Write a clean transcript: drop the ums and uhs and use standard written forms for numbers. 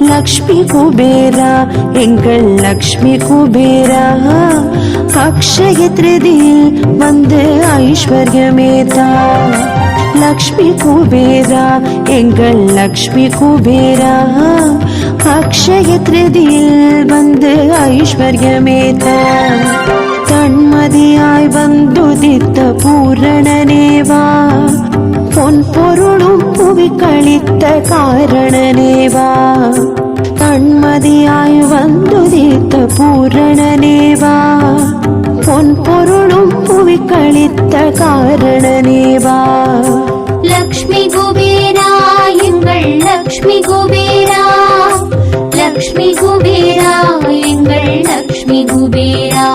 லக்ஷ்மி குபேரா எங்கள் லக்ஷ்மி குபேரா அக்ஷய திருதியில் வந்து ஐஸ்வர்யமேதா. லக்ஷ்மி குபேரா எங்கள் லக்ஷ்மி குபேரா அக்ஷய திருதியில் வந்து ஐஸ்வர்யமேதா. தன்மதியாய் வந்துதித்த பூரணனேவா பொன் பொருளும் புவி கழித்த காரணனேவா. தன்மதியாய் வந்துதித்த பூரணனேவா பொன் பொருளும் புவி கழித்த காரணனேவா. லக்ஷ்மி குபேரா எங்கள் லக்ஷ்மி குபேரா, லக்ஷ்மி குபேரா எங்கள் லக்ஷ்மி குபேரா.